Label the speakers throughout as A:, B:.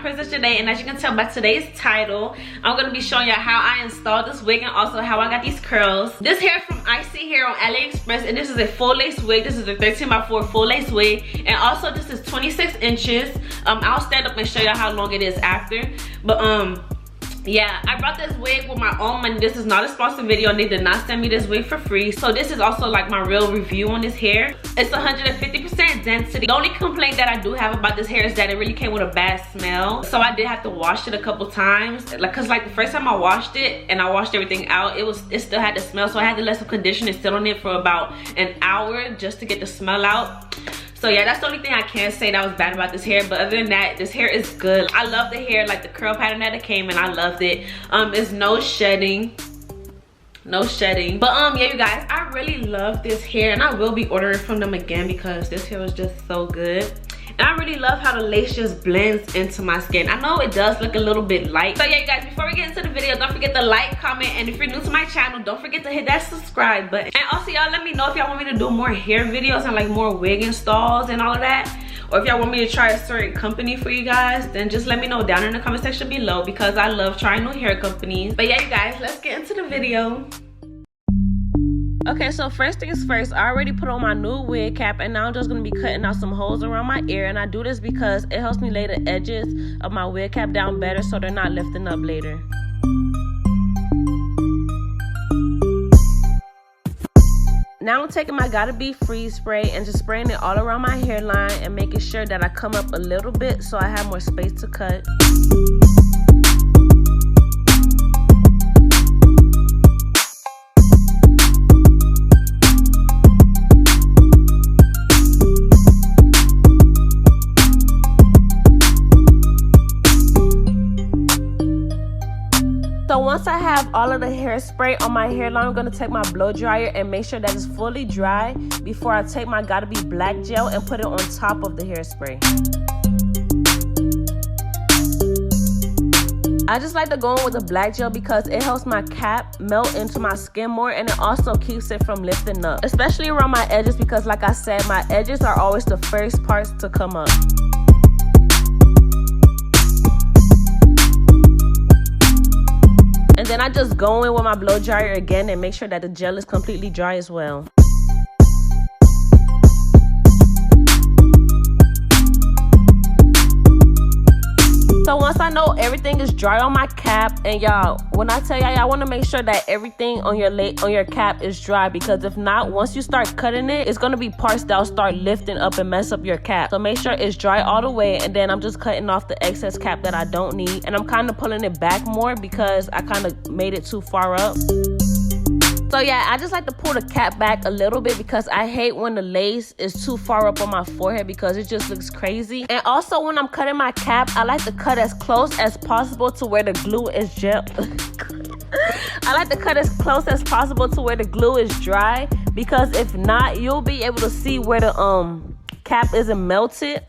A: Princess Janay, and as you can tell by today's title, I'm gonna be showing y'all how I installed this wig and also how I got these curls. This hair from ISEE here on AliExpress, and this is a full lace wig. This is a 13x4 full lace wig, and also this is 26 inches. I'll stand up and show y'all how long it is after, but yeah, I bought this wig with my own money. This is not a sponsored video, and they did not send me this wig for free. So this is also like my real review on this hair. It's 150% density. The only complaint that I do have about this hair is that it really came with a bad smell. So I did have to wash it a couple times. Cause the first time I washed it and I washed everything out, it still had the smell. So I had to let some conditioner sit on it for about an hour just to get the smell out. So yeah, that's the only thing I can say that was bad about this hair. But other than that, this hair is good. I love the hair, like the curl pattern that it came in. I loved it. It's no shedding. No shedding. But yeah, you guys, I really love this hair, and I will be ordering from them again because this hair was just so good. And I really love how the lace just blends into my skin. I know it does look a little bit light. So yeah, you guys, before we get into the video, don't forget to like, comment, and if you're new to my channel, don't forget to hit that subscribe button. And also, y'all let me know if y'all want me to do more hair videos and like more wig installs and all of that. Or if y'all want me to try a certain company for you guys, then just let me know down in the comment section below because I love trying new hair companies. But yeah, you guys, let's get into the video. Okay, so first things first, I already put on my new wig cap, and now I'm just going to be cutting out some holes around my ear. And I do this because it helps me lay the edges of my wig cap down better so they're not lifting up later. Now I'm taking my Gotta Be Freeze spray and just spraying it all around my hairline and making sure that I come up a little bit so I have more space to cut. So once I have all of the hairspray on my hairline, I'm going to take my blow dryer and make sure that it's fully dry before I take my Gotta Be black gel and put it on top of the hairspray. I just like to go in with the black gel because it helps my cap melt into my skin more, and it also keeps it from lifting up, especially around my edges because like I said, my edges are always the first parts to come up. And then I just go in with my blow dryer again and make sure that the gel is completely dry as well. So once I know everything is dry on my cap, and y'all, when I tell y'all want to make sure that everything on your cap is dry, because if not, once you start cutting it, it's going to be parts that'll start lifting up and mess up your cap. So make sure it's dry all the way, and then I'm just cutting off the excess cap that I don't need, and I'm kind of pulling it back more because I kind of made it too far up. So yeah, I just like to pull the cap back a little bit because I hate when the lace is too far up on my forehead because it just looks crazy. And also when I'm cutting my cap, I like to cut as close as possible to where the glue is gel. I like to cut as close as possible to where the glue is dry, because if not, you'll be able to see where the cap isn't melted.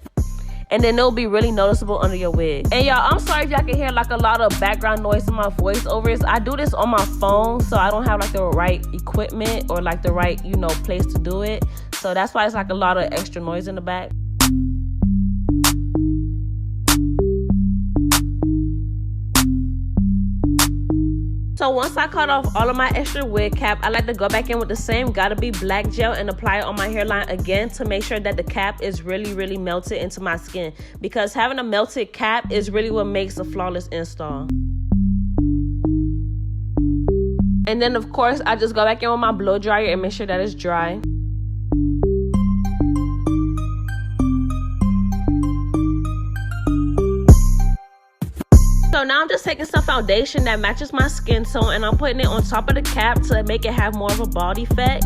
A: And then it'll be really noticeable under your wig. And y'all, I'm sorry if y'all can hear like a lot of background noise in my voiceovers. I do this on my phone, so I don't have like the right equipment or like the right, you know, place to do it. So that's why it's like a lot of extra noise in the back. So once I cut off all of my extra wig cap, I like to go back in with the same Gotta Be black gel and apply it on my hairline again to make sure that the cap is really melted into my skin, because having a melted cap is really what makes a flawless install. And then of course I just go back in with my blow dryer and make sure that it's dry. So now I'm just taking some foundation that matches my skin tone, and I'm putting it on top of the cap to make it have more of a bald effect.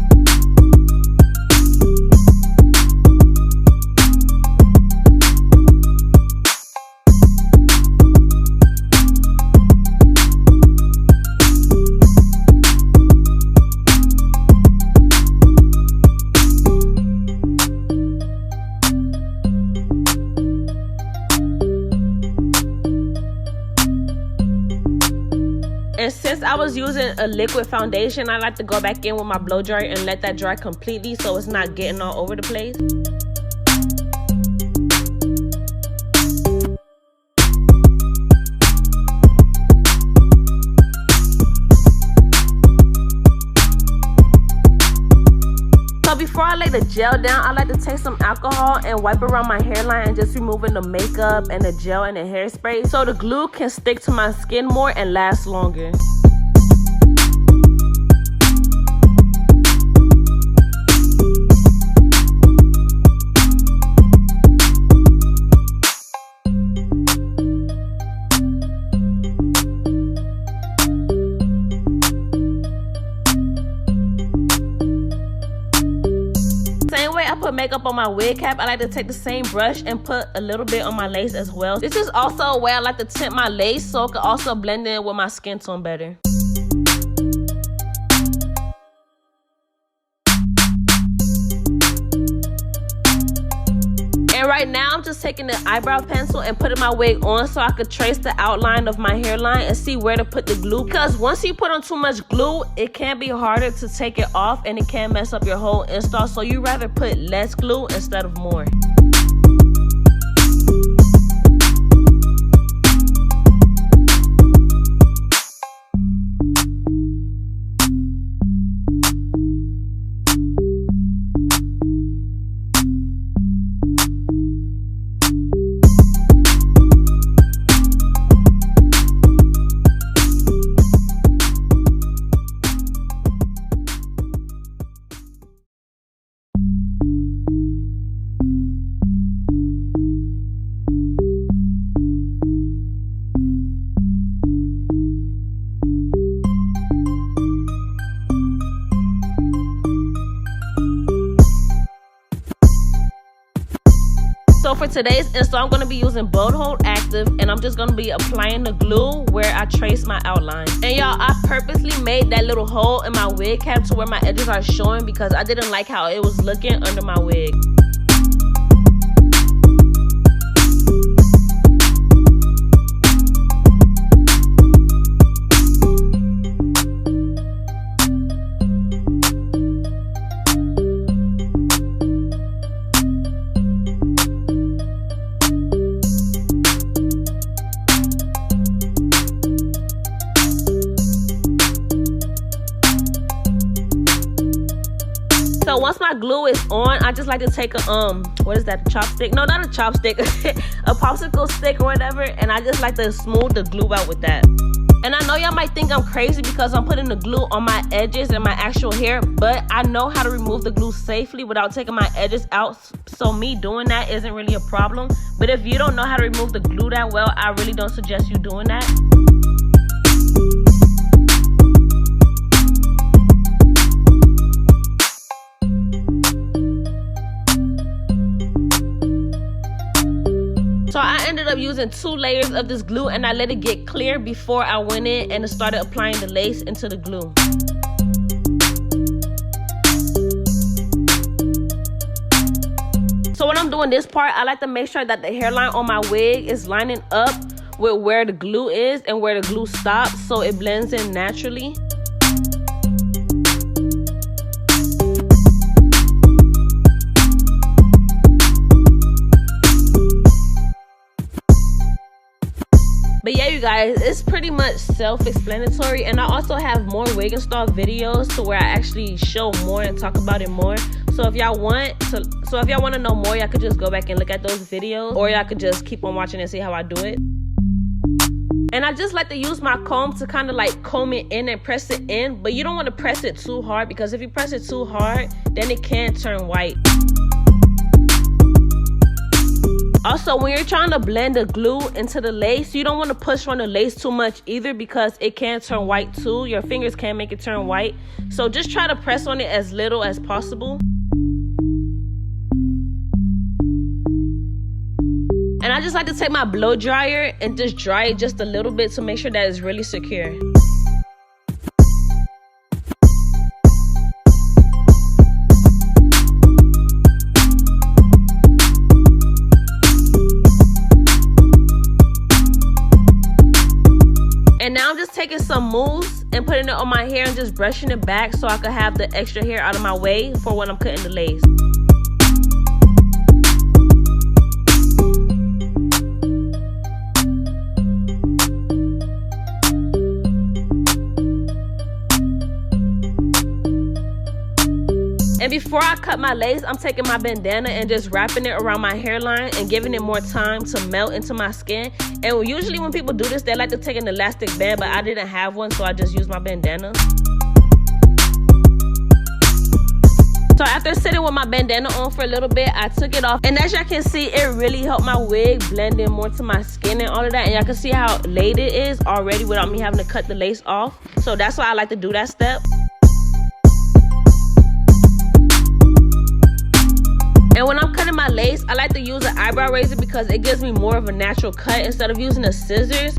A: And since I was using a liquid foundation, I like to go back in with my blow dryer and let that dry completely so it's not getting all over the place. before I lay the gel down, I like to take some alcohol and wipe around my hairline and just removing the makeup and the gel and the hairspray so the glue can stick to my skin more and last longer. Put makeup on my wig cap, I like to take the same brush and put a little bit on my lace as well. This is also a way I like to tint my lace so it can also blend in with my skin tone better. And right now I'm just taking the eyebrow pencil and putting my wig on so I could trace the outline of my hairline and see where to put the glue, because once you put on too much glue it can be harder to take it off and it can mess up your whole install, so you rather put less glue instead of more. So for today's install, I'm going to be using Bold Hold Active, and I'm just going to be applying the glue where I trace my outline. And y'all, I purposely made that little hole in my wig cap to where my edges are showing because I didn't like how it was looking under my wig. So once my glue is on, I just like to take a what is that, a chopstick? No, not a chopstick, a popsicle stick or whatever, and I just like to smooth the glue out with that. And I know y'all might think I'm crazy because I'm putting the glue on my edges and my actual hair, but I know how to remove the glue safely without taking my edges out, so me doing that isn't really a problem. But if you don't know how to remove the glue that well, I really don't suggest you doing that. So I ended up using 2 layers of this glue and I let it get clear before I went in and started applying the lace into the glue. So when I'm doing this part, I like to make sure that the hairline on my wig is lining up with where the glue is and where the glue stops so it blends in naturally. But yeah, you guys, it's pretty much self-explanatory, and I also have more wig install videos to where I actually show more and talk about it more. So if y'all want to know more, y'all could just go back and look at those videos, or y'all could just keep on watching and see how I do it. And I just like to use my comb to kind of like comb it in and press it in, but you don't want to press it too hard because if you press it too hard, then it can turn white. Also, when you're trying to blend the glue into the lace, you don't want to push on the lace too much either because it can turn white too. Your fingers can make it turn white. So just try to press on it as little as possible. And I just like to take my blow dryer and just dry it just a little bit to make sure that it's really secure. And now I'm just taking some mousse and putting it on my hair and just brushing it back so I can have the extra hair out of my way for when I'm cutting the lace. And before I cut my lace, I'm taking my bandana and just wrapping it around my hairline and giving it more time to melt into my skin. And usually when people do this, they like to take an elastic band, but I didn't have one, so I just used my bandana. So after sitting with my bandana on for a little bit, I took it off. And as y'all can see, it really helped my wig blend in more to my skin and all of that. And y'all can see how laid it is already without me having to cut the lace off. So that's why I like to do that step. And when I'm cutting my lace, I like to use an eyebrow razor because it gives me more of a natural cut instead of using the scissors.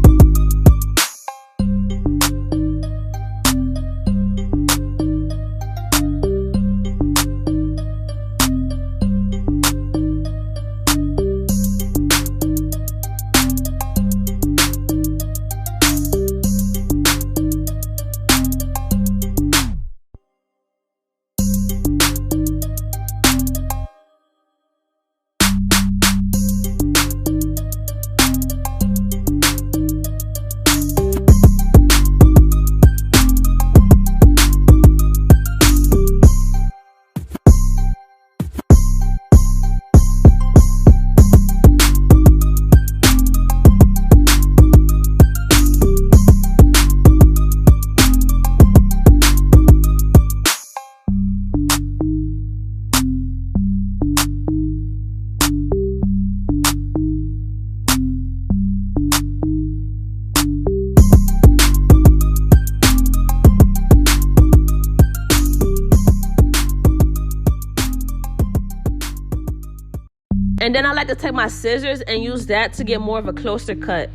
A: And then I like to take my scissors and use that to get more of a closer cut.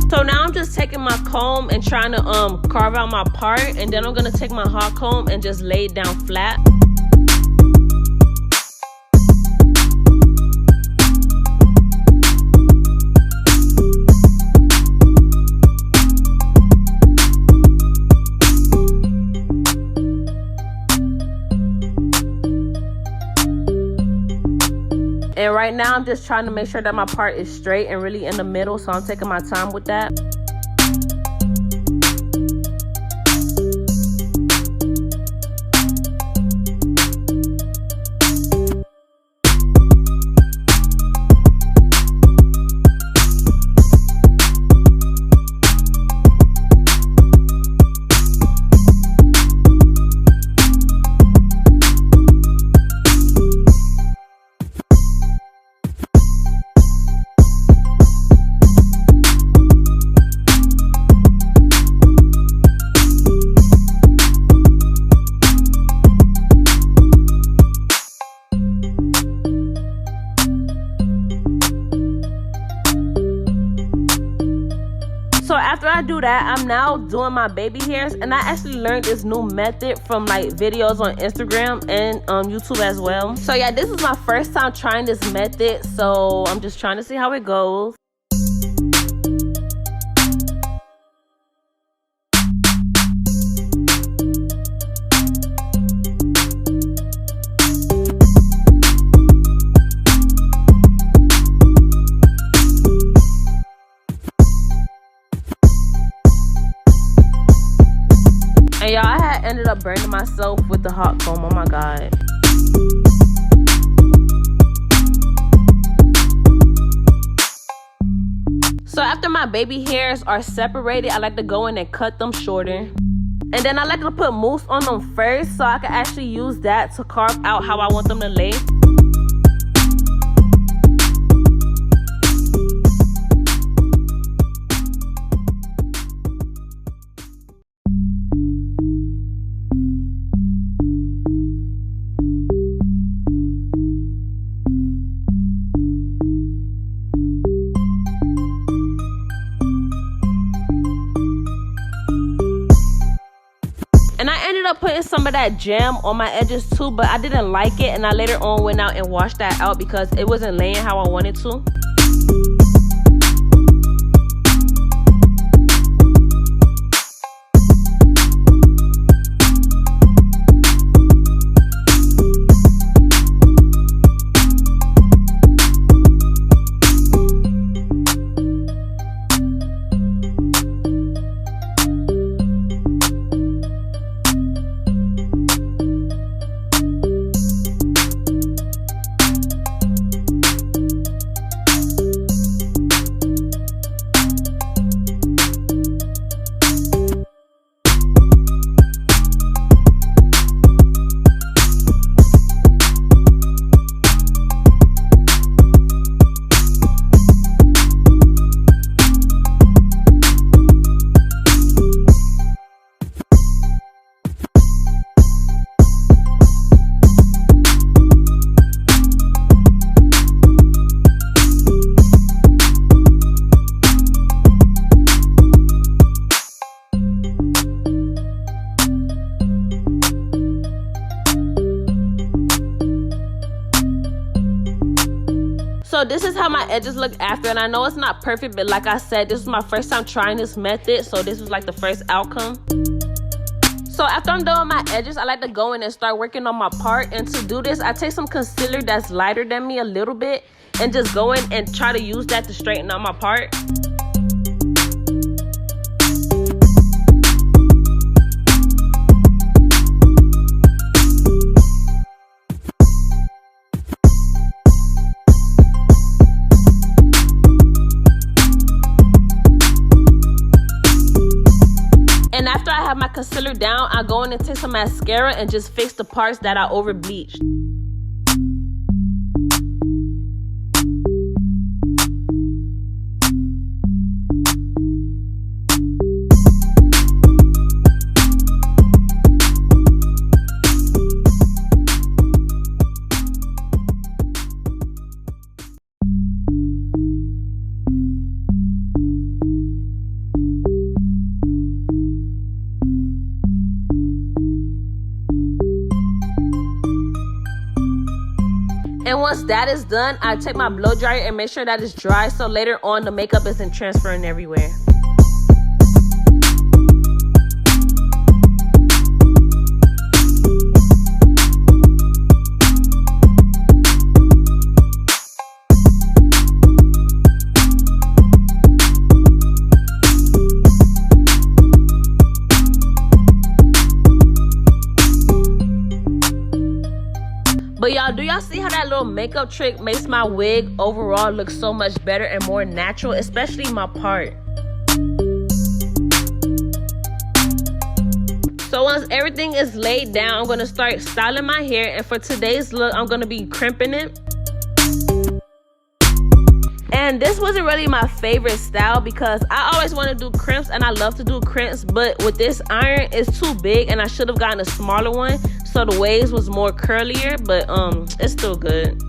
A: So now I'm just taking my comb and trying to carve out my part, and then I'm gonna take my hot comb and just lay it down flat. And right now I'm just trying to make sure that my part is straight and really in the middle, so I'm taking my time with that. So after I do that, I'm now doing my baby hairs, and I actually learned this new method from like videos on Instagram and YouTube as well. So yeah, this is my first time trying this method, so I'm just trying to see how it goes. And y'all, I had ended up burning myself with the hot comb. Oh my god. So after my baby hairs are separated, I like to go in and cut them shorter. And then I like to put mousse on them first, so I can actually use that to carve out how I want them to lay. And I ended up putting some of that jam on my edges too, but I didn't like it, and I later on went out and washed that out because it wasn't laying how I wanted to. So this is how my edges look after, and I know it's not perfect, but like I said, this is my first time trying this method, so this was like the first outcome. So after I'm done with my edges, I like to go in and start working on my part. And to do this, I take some concealer that's lighter than me a little bit and just go in and try to use that to straighten out my part. And after I have my concealer down, I go in and take some mascara and just fix the parts that I over bleached. And once that is done, I take my blow dryer and make sure that it's dry so later on the makeup isn't transferring everywhere. But y'all, do y'all see how that little makeup trick makes my wig overall look so much better and more natural, especially my part? So once everything is laid down, I'm going to start styling my hair. And for today's look, I'm going to be crimping it. And this wasn't really my favorite style because I always want to do crimps and I love to do crimps, but with this iron it's too big and I should have gotten a smaller one so the waves was more curlier, but it's still good.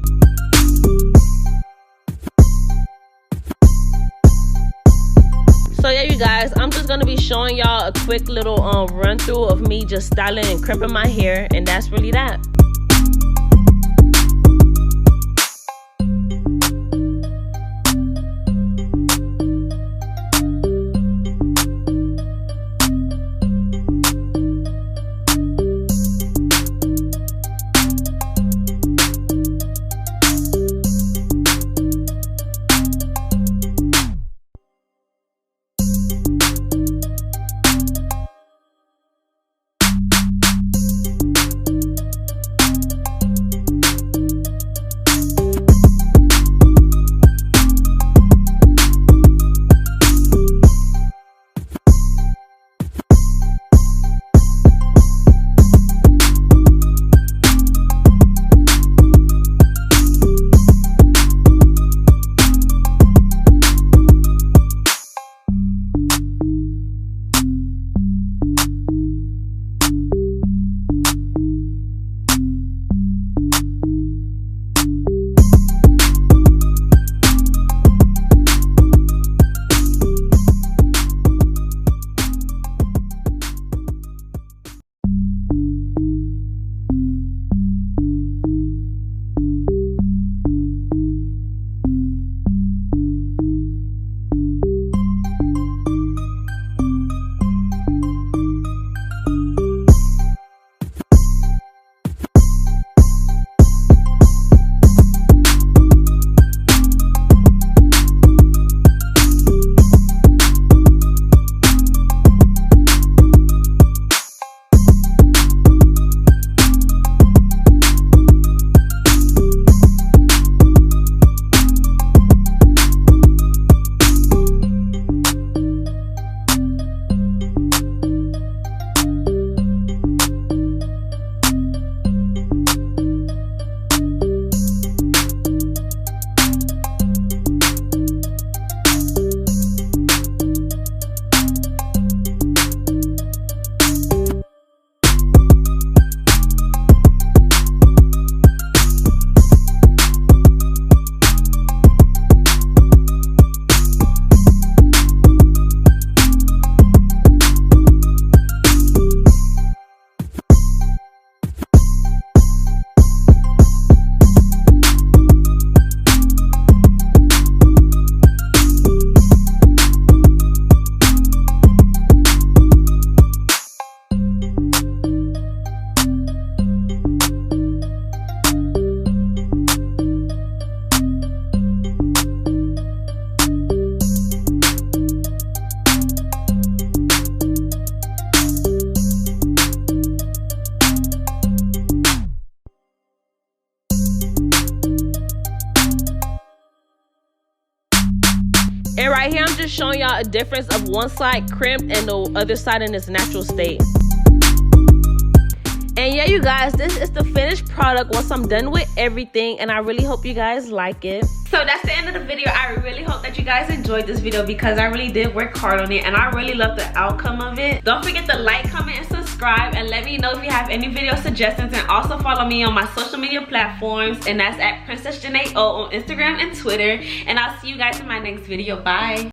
A: So yeah, you guys, I'm just gonna be showing y'all a quick little run through of me just styling and crimping my hair, and that's really that. And right here, I'm just showing y'all a difference of one side crimped and the other side in its natural state. And yeah, you guys, this is the finished product once I'm done with everything, and I really hope you guys like it. So that's the end of the video. I really hope that you guys enjoyed this video because I really did work hard on it and I really love the outcome of it. Don't forget to like, comment, and subscribe, and let me know if you have any video suggestions, and also follow me on my social media platforms, and that's at Princess Janay O on Instagram and Twitter. And I'll see you guys in my next video. Bye.